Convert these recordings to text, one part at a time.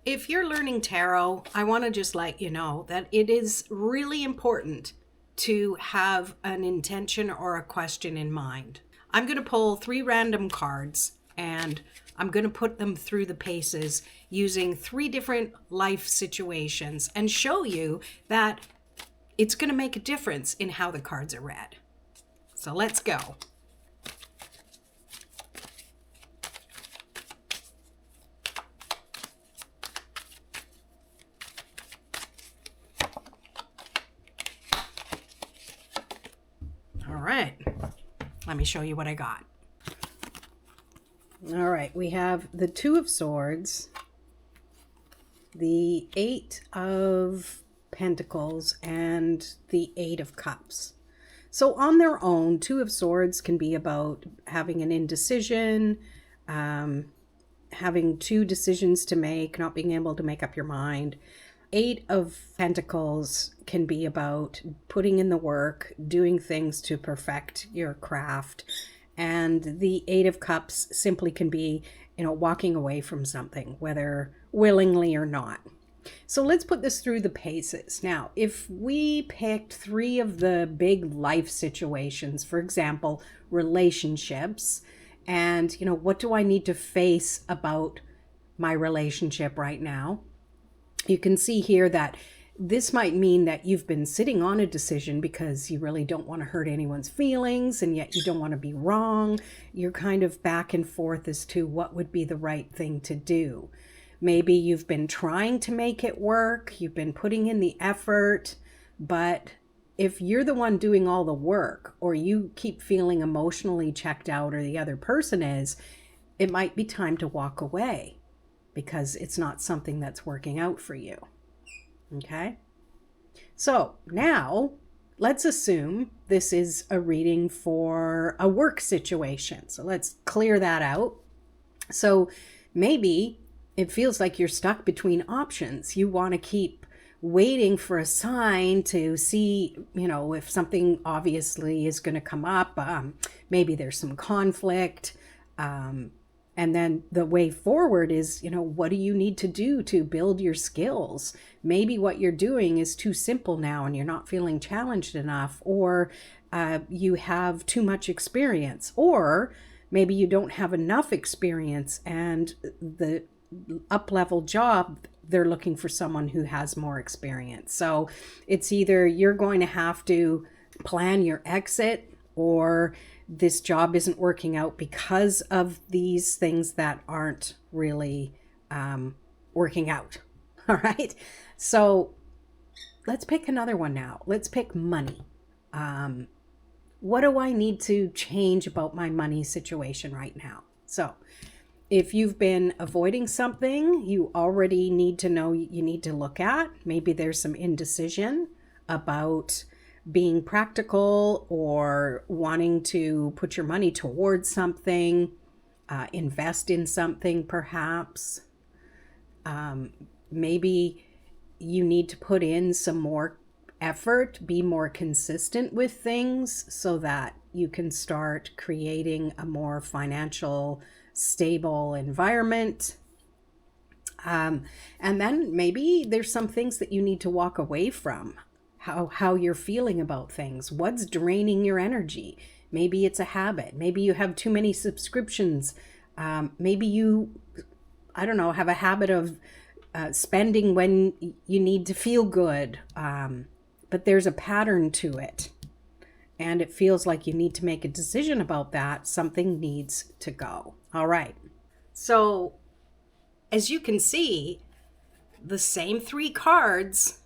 If you're learning tarot, I want to just let you know that it is really important to have an intention or a question in mind. I'm going to pull 3 random cards and I'm going to put them through the paces using 3 different life situations and show you that it's going to make a difference in how the cards are read. So let's go. All right, let me show you what I got. All right, we have the 2 of Swords, the 8 of Pentacles, and the 8 of Cups. So on their own, 2 of Swords can be about having an indecision, having 2 decisions to make, not being able to make up your mind. 8 of Pentacles can be about putting in the work, doing things to perfect your craft. And the 8 of Cups simply can be, walking away from something, whether willingly or not. So let's put this through the paces. Now, if we picked 3 of the big life situations, for example, relationships, and, what do I need to face about my relationship right now? You can see here that this might mean that you've been sitting on a decision because you really don't want to hurt anyone's feelings, and yet you don't want to be wrong. You're kind of back and forth as to what would be the right thing to do. Maybe you've been trying to make it work, you've been putting in the effort, but if you're the one doing all the work, or you keep feeling emotionally checked out, or the other person is, it might be time to walk away because it's not something that's working out for you. Okay? So now let's assume this is a reading for a work situation. So let's clear that out. So maybe it feels like you're stuck between options. You want to keep waiting for a sign to see, if something obviously is going to come up. Maybe there's some conflict. And then the way forward is, what do you need to do to build your skills? Maybe what you're doing is too simple now and you're not feeling challenged enough, or you have too much experience, or maybe you don't have enough experience and the up-level job, they're looking for someone who has more experience. So it's either you're going to have to plan your exit, or this job isn't working out because of these things that aren't really working out. All right. So let's pick another one now. Let's pick money. What do I need to change about my money situation right now? So if you've been avoiding something, you already need to know you need to look at. Maybe there's some indecision about being practical or wanting to put your money towards something, invest in something perhaps. Maybe you need to put in some more effort, be more consistent with things so that you can start creating a more financial, stable environment. And then maybe there's some things that you need to walk away from. How you're feeling about things, what's draining your energy. Maybe it's a habit. Maybe you have too many subscriptions. Maybe you, have a habit of spending when you need to feel good. But there's a pattern to it. And it feels like you need to make a decision about that. Something needs to go. All right. So as you can see, the same 3 cards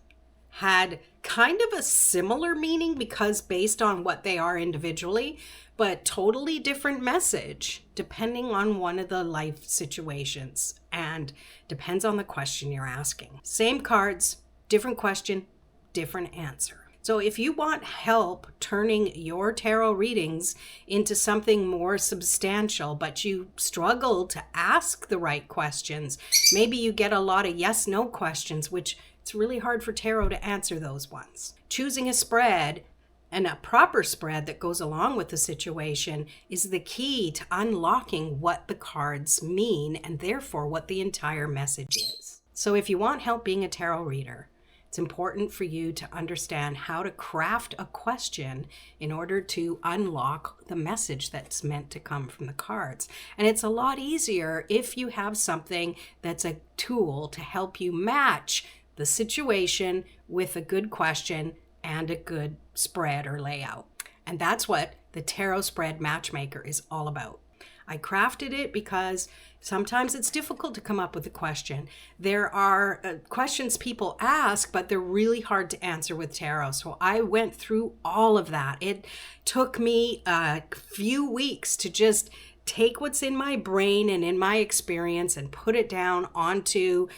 had kind of a similar meaning because based on what they are individually, but totally different message depending on one of the life situations, and depends on the question you're asking. Same cards, different question, different answer. So if you want help turning your tarot readings into something more substantial, but you struggle to ask the right questions, maybe you get a lot of yes/no questions, which it's really hard for tarot to answer those ones. Choosing a spread, and a proper spread that goes along with the situation, is the key to unlocking what the cards mean and therefore what the entire message is. So if you want help being a tarot reader, it's important for you to understand how to craft a question in order to unlock the message that's meant to come from the cards. And it's a lot easier if you have something that's a tool to help you match the situation with a good question and a good spread or layout. And that's what the Tarot Spread Matchmaker is all about. I crafted it because sometimes it's difficult to come up with a question. There are questions people ask, but they're really hard to answer with tarot. So I went through all of that. It took me a few weeks to just take what's in my brain and in my experience and put it down onto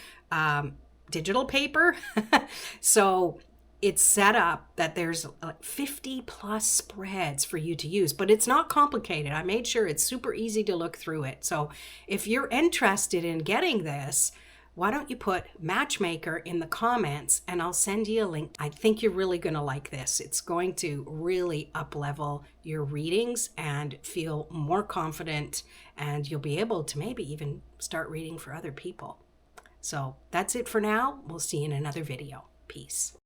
digital paper. So it's set up that there's like 50 plus spreads for you to use, but it's not complicated. I made sure it's super easy to look through it. So if you're interested in getting this, why don't you put Matchmaker in the comments and I'll send you a link. I think you're really going to like this. It's going to really up-level your readings and feel more confident, and you'll be able to maybe even start reading for other people. So that's it for now. We'll see you in another video. Peace.